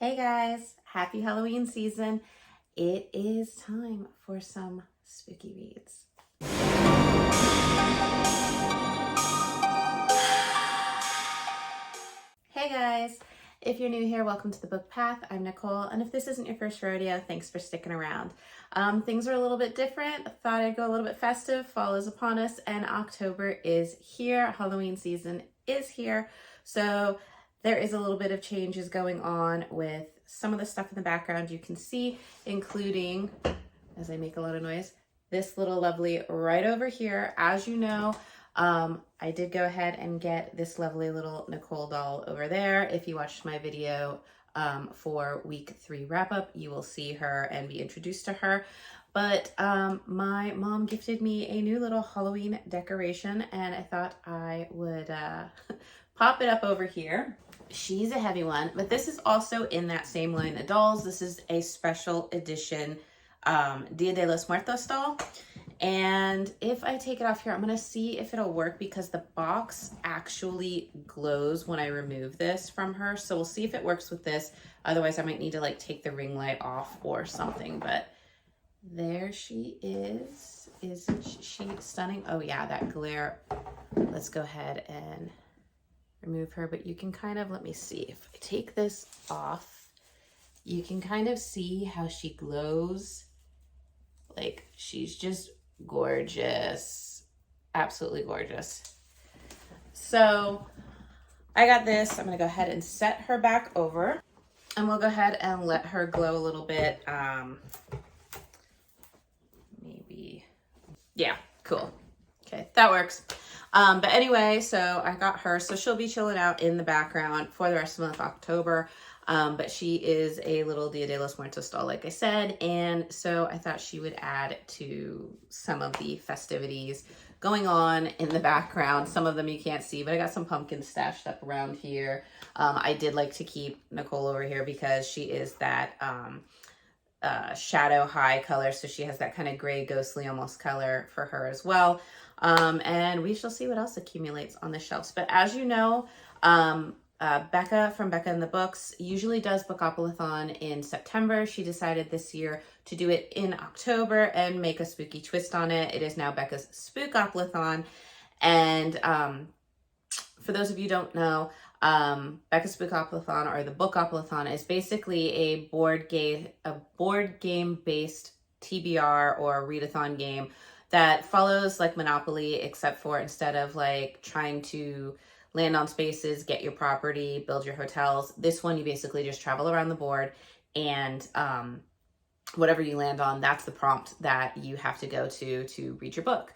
Hey guys, happy Halloween season. It is time for some spooky reads. Hey guys, if you're new here, welcome to the Book Path. I'm Nicole, and if this isn't your first rodeo, thanks for sticking around. Things are a little bit different. Thought I'd go a little bit festive. Fall is upon us, and October is here. Halloween season is here. So there is a little bit of changes going on with some of the stuff in the background you can see, including, as I make a lot of noise, this little lovely right over here. As you know, I did go ahead and get this lovely little Nicole doll over there. If you watched my video for week 3 wrap up, you will see her and be introduced to her. But my mom gifted me a new little Halloween decoration, and I thought I would pop it up over here. She's a heavy one, but this is also in that same line of dolls. This is a special edition Dia de los Muertos doll. And if I take it off here, I'm going to see if it'll work because the box actually glows when I remove this from her. So we'll see if it works with this. Otherwise, I might need to like take the ring light off or something. But there she is. Isn't she stunning? Oh yeah, that glare. Let's go ahead and remove her. But you can kind of, let me see. If I take this off, you can kind of see how she glows. Like, she's just gorgeous, absolutely gorgeous. So I got this. I'm gonna go ahead and set her back over, and we'll go ahead and let her glow a little bit. Maybe, yeah, cool. Okay, that works. But anyway, so I got her, so she'll be chilling out in the background for the rest of the month of October. But she is a little Dia de los Muertos doll, like I said, and so I thought she would add to some of the festivities going on in the background. Some of them you can't see, but I got some pumpkins stashed up around here. I did like to keep Nicole over here because she is that shadow high color, so she has that kind of gray, ghostly almost color for her as well. And we shall see what else accumulates on the shelves. But as you know, Becca from Becca in the Books usually does Spookoplathon in September. She decided this year to do it in October and make a spooky twist on it. It is now Becca's Spookoplathon. And for those of you who don't know, Becca's Spookoplathon or the Bookoplathon is basically a board game based TBR or readathon game that follows like Monopoly, except for instead of like trying to land on spaces, get your property, build your hotels. This one, you basically just travel around the board, and whatever you land on, that's the prompt that you have to go to read your book.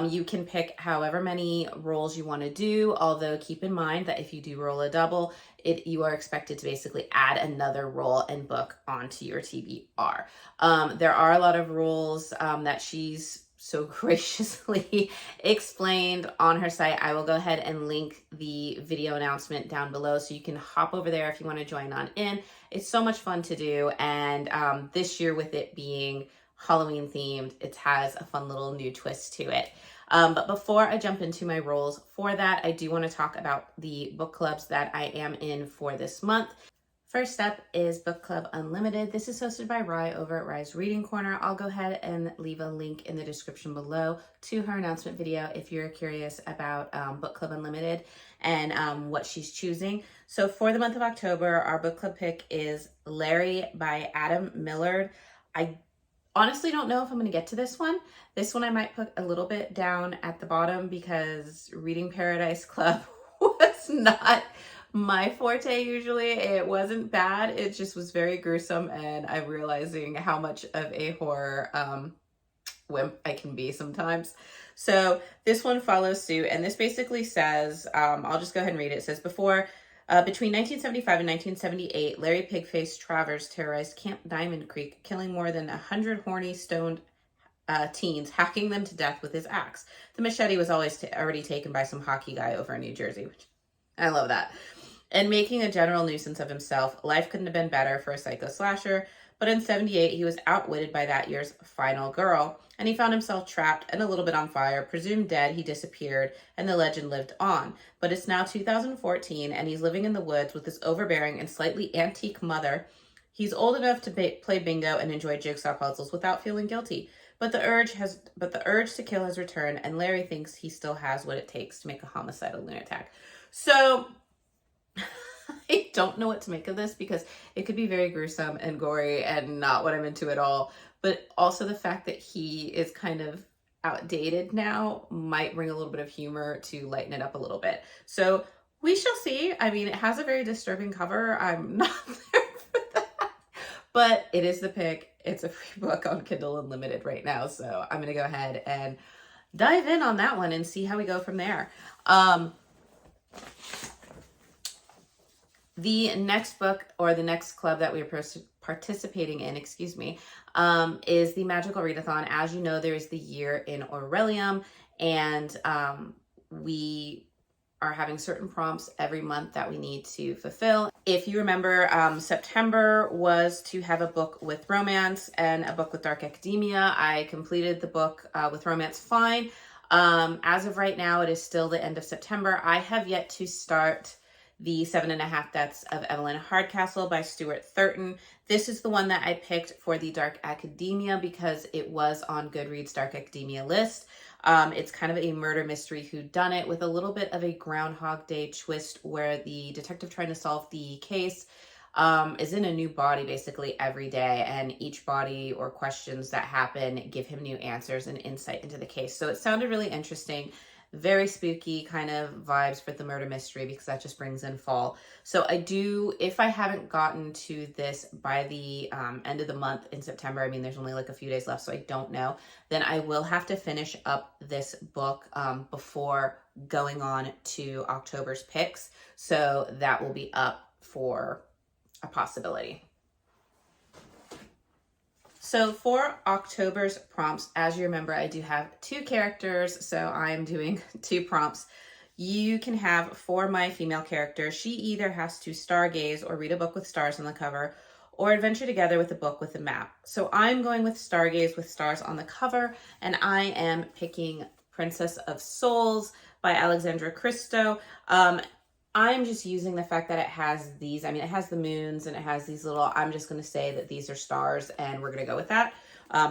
You can pick however many rolls you want to do, although keep in mind that if you do roll a double, you are expected to basically add another roll and book onto your TBR. There are a lot of rules that she's so graciously explained on her site. I will go ahead and link the video announcement down below so you can hop over there if you want to join on in. It's so much fun to do, and this year with it being Halloween themed, it has a fun little new twist to it. But before I jump into my roles for that, I do want to talk about the book clubs that I am in for this month. First up is Book Club Unlimited. This is hosted by Rye over at Rye's Reading Corner. I'll go ahead and leave a link in the description below to her announcement video if you're curious about Book Club Unlimited and what she's choosing. So for the month of October, our book club pick is Larry by Adam Millard. I honestly don't know if I'm going to get to this one. This one I might put a little bit down at the bottom because Reading Paradise Club was not my forte usually. It wasn't bad, it just was very gruesome, and I'm realizing how much of a horror wimp I can be sometimes. So this one follows suit, and this basically says, I'll just go ahead and read it. It says, between 1975 and 1978, Larry Pigface Travers terrorized Camp Diamond Creek, killing more than 100 horny, stoned teens, hacking them to death with his axe. The machete was already taken by some hockey guy over in New Jersey, which I love that. And making a general nuisance of himself. Life couldn't have been better for a psycho slasher, But in 78, he was outwitted by that year's final girl, and he found himself trapped and a little bit on fire. Presumed dead, he disappeared, and the legend lived on. But it's now 2014, and he's living in the woods with his overbearing and slightly antique mother. He's old enough to play bingo and enjoy jigsaw puzzles without feeling guilty. But the urge to kill has returned, and Larry thinks he still has what it takes to make a homicidal lunatic. So I don't know what to make of this because it could be very gruesome and gory and not what I'm into at all. But also the fact that he is kind of outdated now might bring a little bit of humor to lighten it up a little bit. So we shall see. I mean, it has a very disturbing cover. I'm not there for that. But it is the pick. It's a free book on Kindle Unlimited right now. So I'm going to go ahead and dive in on that one and see how we go from there. The next book, or the next club that we are participating in, is the Magical Readathon. As you know, there is the year in Orilium, and we are having certain prompts every month that we need to fulfill. If you remember, September was to have a book with romance and a book with dark academia. I completed the book with romance fine. As of right now, it is still the end of September. I have yet to start the 7.5 Deaths of Evelyn Hardcastle by Stuart Thurton. This is the one that I picked for the dark academia because it was on Goodreads' dark academia list. It's kind of a murder mystery whodunit with a little bit of a Groundhog Day twist where the detective trying to solve the case is in a new body basically every day, and each body or questions that happen give him new answers and insight into the case. So it sounded really interesting. Very spooky kind of vibes for the murder mystery because that just brings in fall. So I do, if I haven't gotten to this by the end of the month in September, I mean, there's only like a few days left, so I don't know, then I will have to finish up this book before going on to October's picks. So that will be up for a possibility. So for October's prompts, as you remember, I do have 2 characters, so I'm doing 2 prompts. You can have, for my female character, she either has to stargaze or read a book with stars on the cover, or adventure together with a book with a map. So I'm going with stargaze with stars on the cover, and I am picking Princess of Souls by Alexandra Christo. I'm just using the fact that it has these, I mean, it has the moons and it has these little, I'm just going to say that these are stars and we're going to go with that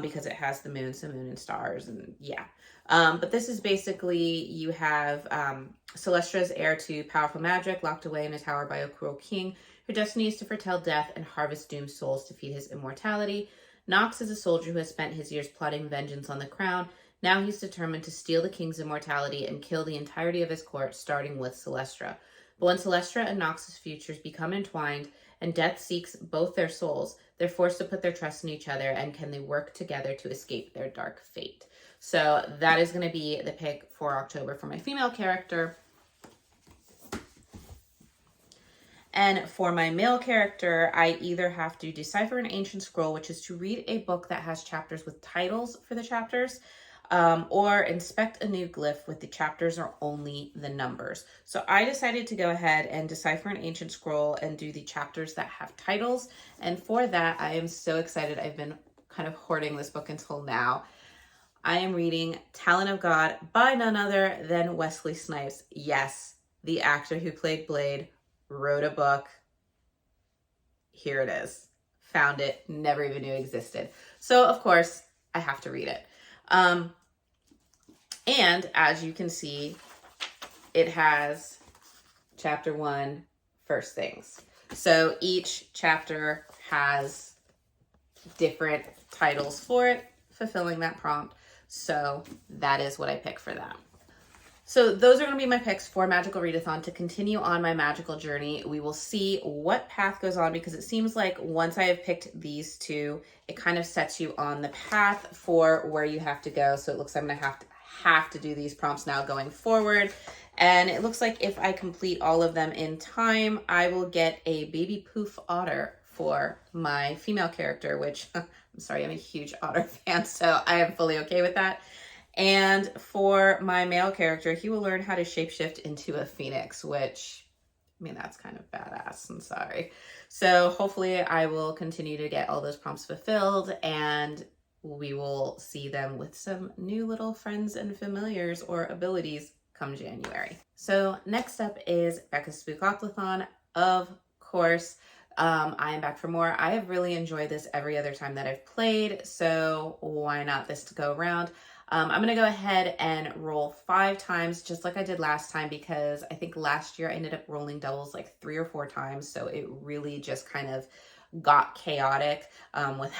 because it has the moon, so moon and stars, and yeah. But this is basically, you have Celestra's heir to powerful magic, locked away in a tower by a cruel king. Her destiny is to foretell death and harvest doomed souls to feed his immortality. Knox is a soldier who has spent his years plotting vengeance on the crown. Now he's determined to steal the king's immortality and kill the entirety of his court, starting with Celestra. But when Celestra and Nox's futures become entwined and death seeks both their souls, they're forced to put their trust in each other, and can they work together to escape their dark fate? So that is going to be the pick for October for my female character. And for my male character, I either have to decipher an ancient scroll, which is to read a book that has chapters with titles for the chapters, or inspect a new glyph with the chapters or only the numbers. So I decided to go ahead and decipher an ancient scroll and do the chapters that have titles. And for that, I am so excited. I've been kind of hoarding this book until now. I am reading Talon of God by none other than Wesley Snipes. Yes, the actor who played Blade wrote a book. Here it is. Found it, never even knew existed. So of course, I have to read it. And as you can see, it has chapter 1, First Things. So each chapter has different titles for it, fulfilling that prompt. So that is what I pick for that. So those are going to be my picks for Magical Readathon to continue on my magical journey. We will see what path goes on, because it seems like once I have picked these 2, it kind of sets you on the path for where you have to go. So it looks like I'm going to have to do these prompts now going forward. And it looks like if I complete all of them in time, I will get a baby poof otter for my female character, which I'm sorry, I'm a huge otter fan, so I am fully okay with that. And for my male character, he will learn how to shapeshift into a phoenix, which, I mean, that's kind of badass. I'm sorry. So hopefully I will continue to get all those prompts fulfilled, and we will see them with some new little friends and familiars or abilities come January. So next up is Becca's Spookoplathon. Of course, I am back for more. I have really enjoyed this every other time that I've played, so why not this to go around? I'm going to go ahead and roll 5 times just like I did last time, because I think last year I ended up rolling doubles like 3 or 4 times. So it really just kind of got chaotic with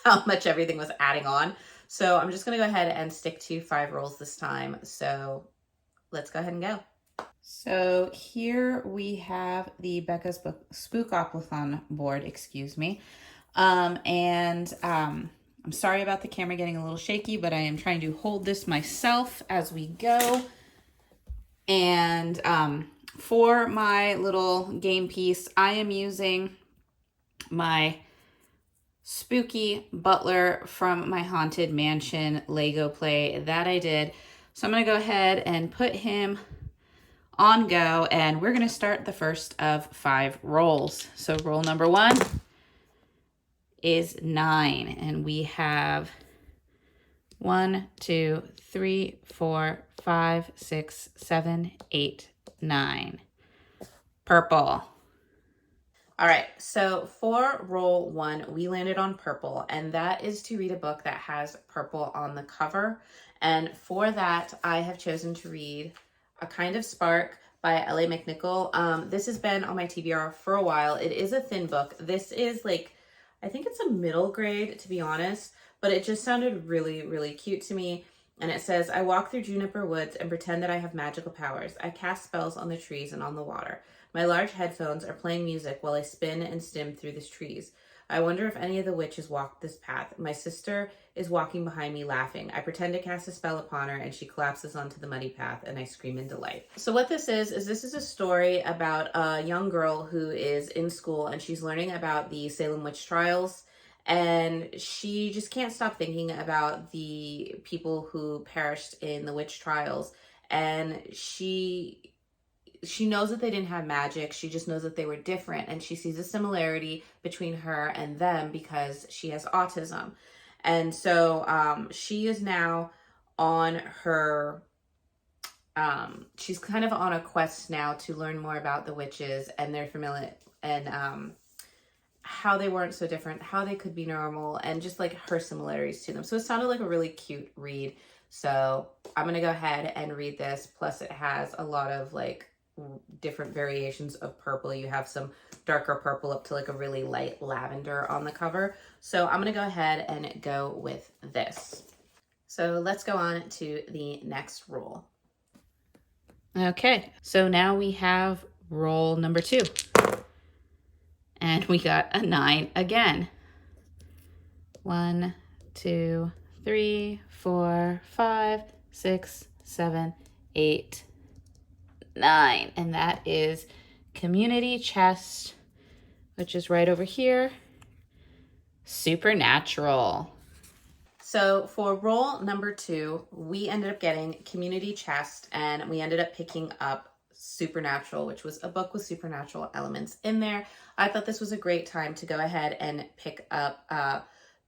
how much everything was adding on. So I'm just going to go ahead and stick to 5 rolls this time. So let's go ahead and go. So here we have the Becca's Spookoplathon board, excuse me. I'm sorry about the camera getting a little shaky, but I am trying to hold this myself as we go. And for my little game piece, I am using my Spooky Butler from my Haunted Mansion Lego play that I did. So I'm going to go ahead and put him on go, and we're going to start the first of 5 rolls. So roll number 1 is 9, and we have 1, 2, 3, 4, 5, 6, 7, 8, 9. Purple. All right, so for roll 1, we landed on purple, and that is to read a book that has purple on the cover. And for that, I have chosen to read A Kind of Spark by L.A. McNichol. This has been on my TBR for a while. It is a thin book. This is like, I think it's a middle grade, to be honest, but it just sounded really, really cute to me. And it says, I walk through juniper woods and pretend that I have magical powers. I cast spells on the trees and on the water. My large headphones are playing music while I spin and stim through the trees. I wonder if any of the witches walked this path. My sister is walking behind me laughing. I pretend to cast a spell upon her and she collapses onto the muddy path and I scream in delight. So what this is this is a story about a young girl who is in school and she's learning about the Salem witch trials. And she just can't stop thinking about the people who perished in the witch trials. And she knows that they didn't have magic. She just knows that they were different. And she sees a similarity between her and them because she has autism. And so she is now on her, she's kind of on a quest now to learn more about the witches and their familiar, and how they weren't so different, how they could be normal, and just like her similarities to them. So it sounded like a really cute read. So I'm going to go ahead and read this. Plus it has a lot of like different variations of purple. You have some darker purple up to like a really light lavender on the cover. So I'm going to go ahead and go with this. So let's go on to the next roll. Okay, so now we have roll number 2. And we got a 9 again. 1, 2, 3, 4, 5, 6, 7, 8, 9. And that is Community Chest, which is right over here. Supernatural. So for roll number 2, we ended up getting Community Chest, and we ended up picking up Supernatural, which was a book with supernatural elements in there. I thought this was a great time to go ahead and pick up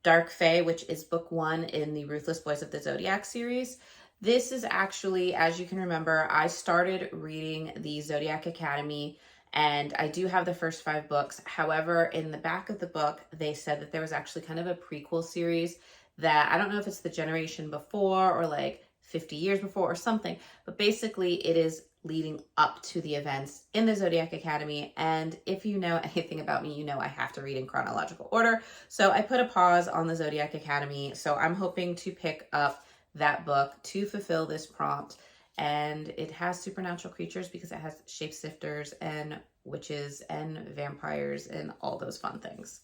Dark Fae, which is book 1 in the Ruthless Boys of the Zodiac series. This is actually, as you can remember, I started reading the Zodiac Academy, and I do have the first 5 books. However, in the back of the book, they said that there was actually kind of a prequel series that I don't know if it's the generation before or like 50 years before or something, but basically it is leading up to the events in the Zodiac Academy. And if you know anything about me, you know I have to read in chronological order. So I put a pause on the Zodiac Academy. So I'm hoping to pick up that book to fulfill this prompt. And it has supernatural creatures because it has shapeshifters and witches and vampires and all those fun things.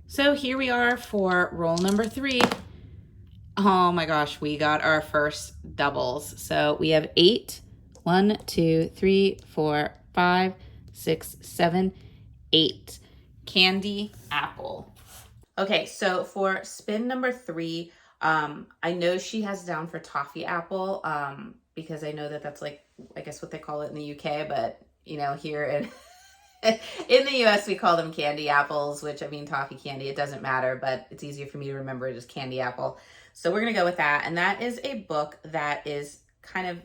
So here we are for roll number 3. Oh my gosh, we got our first doubles. So we have 8. 1, 2, 3, 4, 5, 6, 7, 8. Candy apple. Okay, so for spin number 3, I know she has down for toffee apple, because I know that that's like, I guess what they call it in the UK, but you know, here In the US, we call them candy apples, which I mean, toffee candy, it doesn't matter, but it's easier for me to remember it as candy apple. So we're going to go with that. And that is a book that is kind of,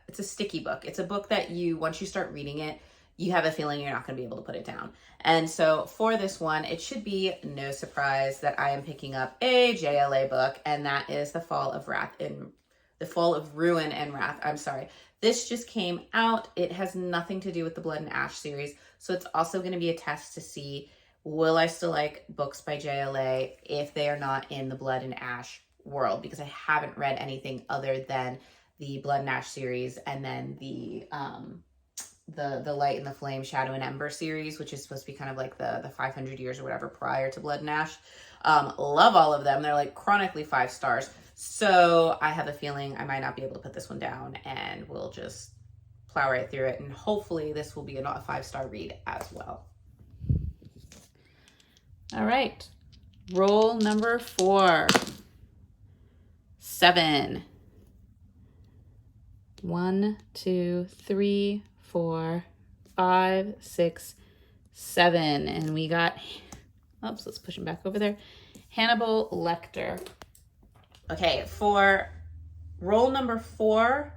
it's a sticky book. It's a book that once you start reading it, you have a feeling you're not going to be able to put it down. And so for this one, it should be no surprise that I am picking up a JLA book, and that is The Fall of Ruin and Wrath. I'm sorry. This just came out. It has nothing to do with the Blood and Ash series. So it's also going to be a test to see, will I still like books by JLA if they are not in the Blood and Ash world? Because I haven't read anything other than the Blood and Ash series, and then the Light and the Flame, Shadow and Ember series, which is supposed to be kind of like the 500 years or whatever prior to Blood and Ash. Love all of them. They're like chronically 5 stars. So I have a feeling I might not be able to put this one down, and we'll just plow right through it. And hopefully this will be a 5-star read as well. All right. Roll number 4. 7. 1, 2, 3, 4, 5, 6, 7. And we got, oops, let's push him back over there. Hannibal Lecter. Okay, for roll number 4,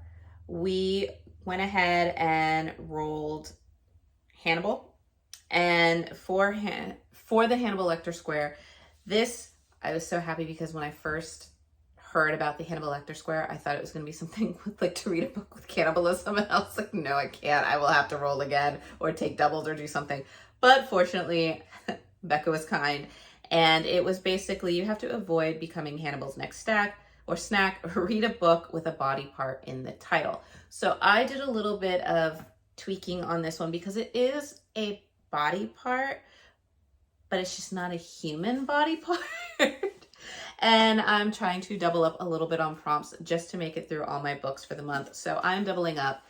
we went ahead and rolled Hannibal. And for the Hannibal Lecter square, this, I was so happy because when I first heard about the Hannibal Lecter square, I thought it was going to be something with, like, to read a book with cannibalism, and I was like, no, I can't. I will have to roll again or take doubles or do something. But fortunately, Becca was kind, and it was basically you have to avoid becoming Hannibal's next snack, or read a book with a body part in the title. So I did a little bit of tweaking on this one because it is a body part, but it's just not a human body part. And I'm trying to double up a little bit on prompts just to make it through all my books for the month. So I'm doubling up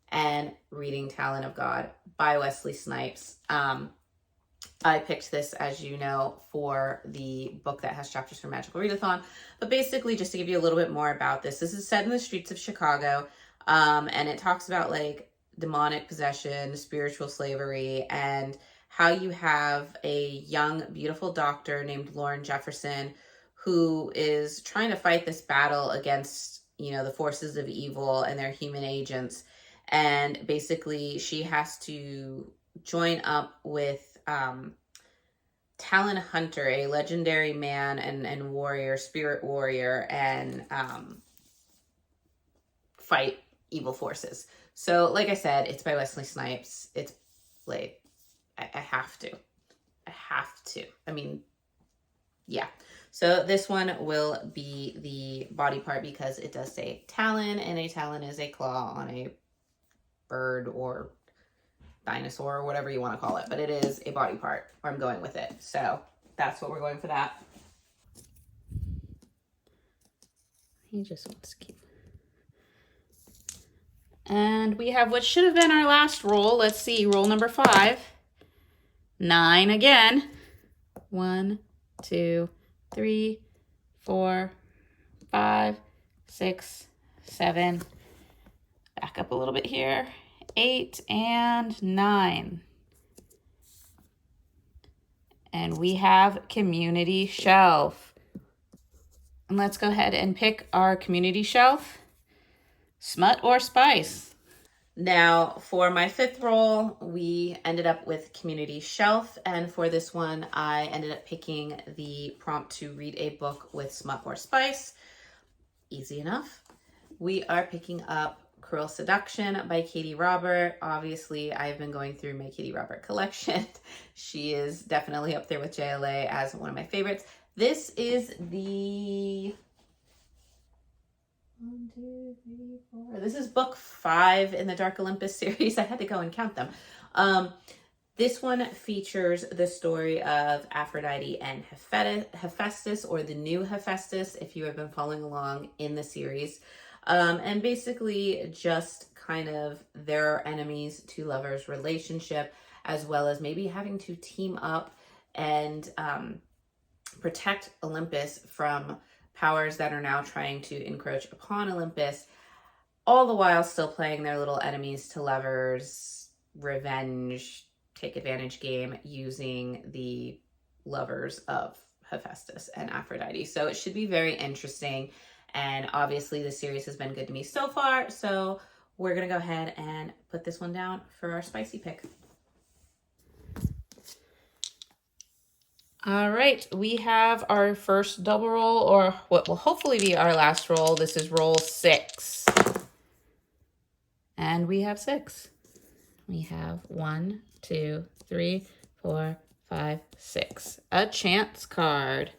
and reading Talon of God by Wesley Snipes. I picked this, as you know, for the book that has chapters from Magical Readathon. But basically, just to give you a little bit more about this is set in the streets of Chicago. And it talks about, like, demonic possession, spiritual slavery, and how you have a young, beautiful doctor named Lauren Jefferson who is trying to fight this battle against, the forces of evil and their human agents. And basically, she has to join up with Talon Hunter, a legendary man and warrior, spirit warrior, and fight evil forces. So, like I said, it's by Wesley Snipes. It's like, I have to. I mean, yeah. So this one will be the body part because it does say talon, and a talon is a claw on a bird or dinosaur or whatever you want to call it. But it is a body part. I'm going with it. So that's what we're going for that. He just wants to keep. And we have what should have been our last roll. Let's see, roll number 5. 9 again. 1, 2, 3, 4, 5, 6, 7. Back up a little bit here. 8 and 9. And we have Community Shelf. And let's go ahead and pick our Community Shelf. Smut or Spice? Now, for my 5th roll, we ended up with Community Shelf, and for this one, I ended up picking the prompt to read a book with smut or spice. Easy enough. We are picking up Cruel Seduction by Katie Robert. Obviously, I've been going through my Katie Robert collection. She is definitely up there with JLA as one of my favorites. This is the... 1, 2, 3, 4. This is book 5 in the Dark Olympus series. I had to go and count them. This one features the story of Aphrodite and Hephaestus, or the new Hephaestus, if you have been following along in the series. And basically just kind of their enemies to lovers relationship, as well as maybe having to team up and protect Olympus from powers that are now trying to encroach upon Olympus, all the while still playing their little enemies to lovers, revenge take advantage game using the lovers of Hephaestus and Aphrodite. So it should be very interesting. And obviously the series has been good to me so far. So we're going to go ahead and put this one down for our spicy pick. All right, we have our first double roll, or what will hopefully be our last roll. This is roll 6. And we have 6. We have 1, 2, 3, 4, 5, 6. A chance card.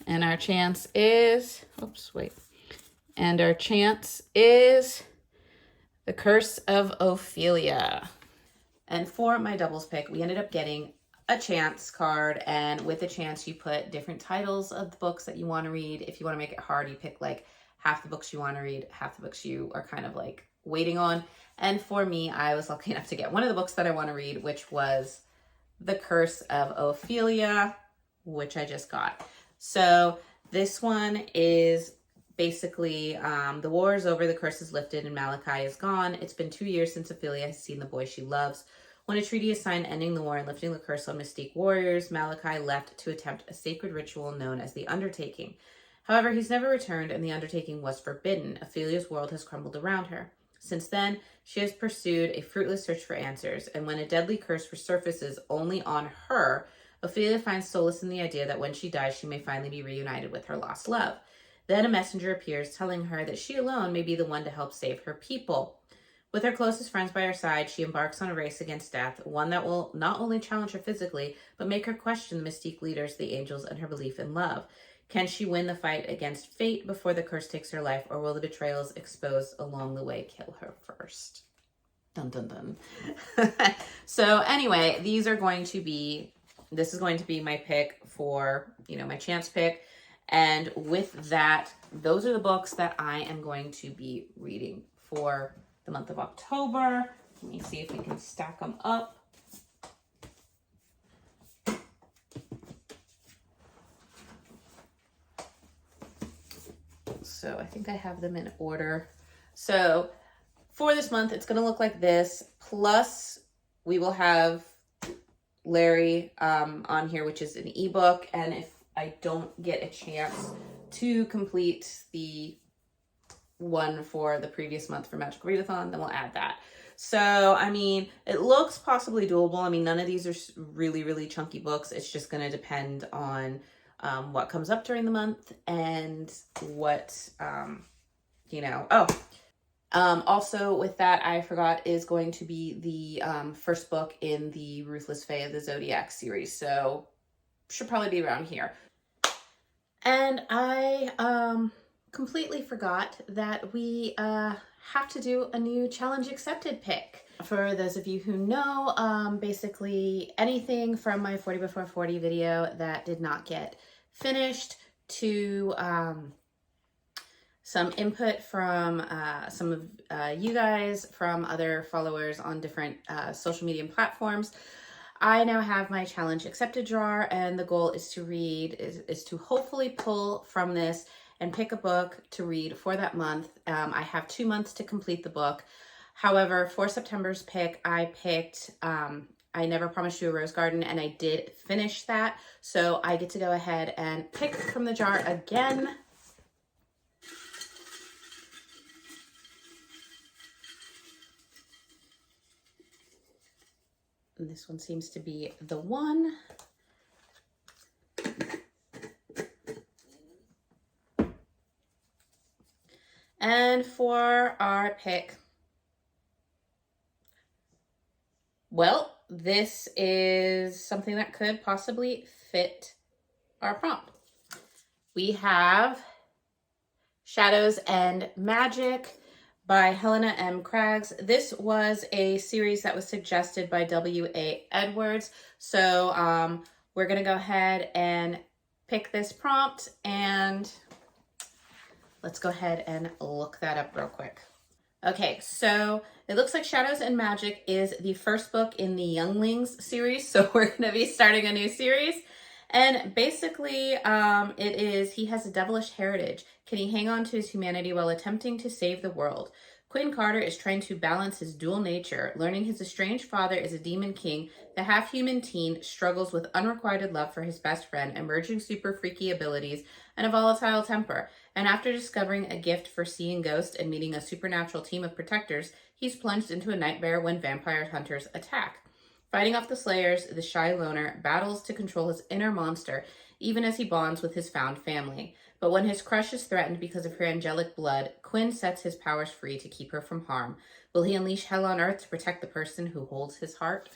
And our chance is, And our chance is The Curse of Ophelia. And for my doubles pick, we ended up getting a chance card, and with the chance you put different titles of the books that you want to read. If you want to make it hard, you pick like half the books you want to read, half the books you are kind of like waiting on. And for me, I was lucky enough to get one of the books that I want to read, which was The Curse of Ophelia, which I just got. So this one is basically the war is over, the curse is lifted, and Malachi is gone. It's been 2 years since Ophelia has seen the boy she loves. When a treaty is signed ending the war and lifting the curse on Mystique warriors, Malachi left to attempt a sacred ritual known as the Undertaking. However, he's never returned, and the Undertaking was forbidden. Ophelia's world has crumbled around her. Since then, she has pursued a fruitless search for answers, and when a deadly curse resurfaces only on her, Ophelia finds solace in the idea that when she dies, she may finally be reunited with her lost love. Then a messenger appears, telling her that she alone may be the one to help save her people. With her closest friends by her side, she embarks on a race against death, one that will not only challenge her physically, but make her question the Mystique leaders, the angels, and her belief in love. Can she win the fight against fate before the curse takes her life, or will the betrayals exposed along the way kill her first? Dun, dun, dun. So anyway, this is going to be my pick for, my chance pick. And with that, those are the books that I am going to be reading for the month of October. Let me see if we can stack them up. So I think I have them in order. So for this month, it's going to look like this. Plus, we will have Larry on here, which is an ebook. And if I don't get a chance to complete the one for the previous month for Magical Readathon, then we'll add that. So, it looks possibly doable. none of these are really, really chunky books. It's just going to depend on what comes up during the month and what, also with that, I forgot, is going to be the first book in the Ruthless Fae of the Zodiac series. So, should probably be around here. And I completely forgot that we have to do a new challenge accepted pick. For those of you who know, basically anything from my 40 before 40 video that did not get finished to some input from some of you guys, from other followers on different social media platforms. I now have my challenge accepted drawer, and the goal is to hopefully pull from this and pick a book to read for that month. I have 2 months to complete the book. However, for September's pick, I picked I Never Promised You a Rose Garden, and I did finish that. So I get to go ahead and pick from the jar again. And this one seems to be the one. And for our pick, well, this is something that could possibly fit our prompt. We have Shadows and Magic by Helena M. Craggs. This was a series that was suggested by W.A. Edwards. So we're going to go ahead and pick this prompt, and let's go ahead and look that up real quick. Okay, so it looks like Shadows and Magic is the first book in the Younglings series. So we're going to be starting a new series. And basically, it is, he has a devilish heritage. Can he hang on to his humanity while attempting to save the world? Quinn Carter is trying to balance his dual nature. Learning his estranged father is a demon king, the half-human teen struggles with unrequited love for his best friend, emerging super freaky abilities, and a volatile temper. And after discovering a gift for seeing ghosts and meeting a supernatural team of protectors, he's plunged into a nightmare when vampire hunters attack. Fighting off the Slayers, the shy loner battles to control his inner monster, even as he bonds with his found family. But when his crush is threatened because of her angelic blood, Quinn sets his powers free to keep her from harm. Will he unleash hell on earth to protect the person who holds his heart?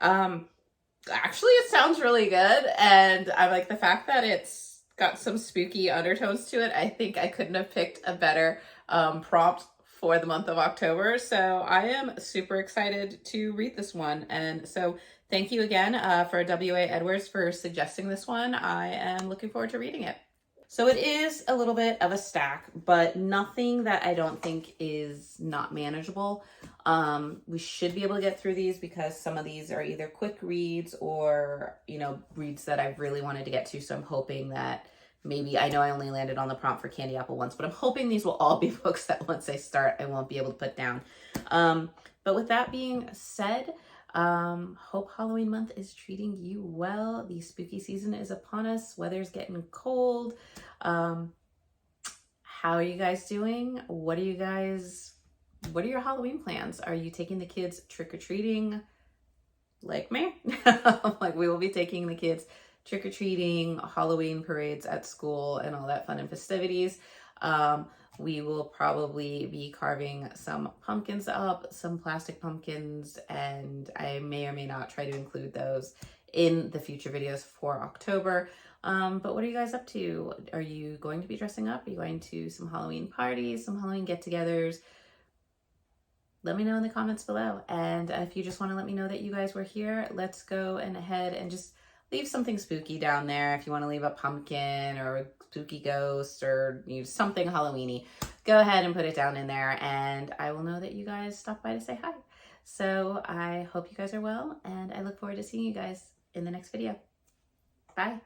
Actually, it sounds really good, and I like the fact that it's got some spooky undertones to it. I think I couldn't have picked a better prompt for the month of October, so I am super excited to read this one. And so thank you again for W.A. Edwards for suggesting this one. I am looking forward to reading it. So it is a little bit of a stack, but nothing that I don't think is not manageable. We should be able to get through these because some of these are either quick reads or, reads that I've really wanted to get to. So I'm hoping that maybe, I know I only landed on the prompt for Candy Apple once, but I'm hoping these will all be books that once I start, I won't be able to put down. But with that being said, hope Halloween month is treating you well. The spooky season is upon us. Weather's getting cold. How are you guys doing? What are your Halloween plans? Are you taking the kids trick-or-treating like me? Like, we will be taking the kids trick-or-treating, Halloween parades at school, and all that fun and festivities. We will probably be carving some pumpkins up, some plastic pumpkins, and I may or may not try to include those in the future videos for October. But what are you guys up to? Are you going to be dressing up? Are you going to some Halloween parties, some Halloween get-togethers? Let me know in the comments below. And if you just want to let me know that you guys were here, let's go ahead and just leave something spooky down there. If you want to leave a pumpkin or a spooky ghost or something Halloween-y, go ahead and put it down in there, and I will know that you guys stopped by to say hi. So I hope you guys are well, and I look forward to seeing you guys in the next video. Bye.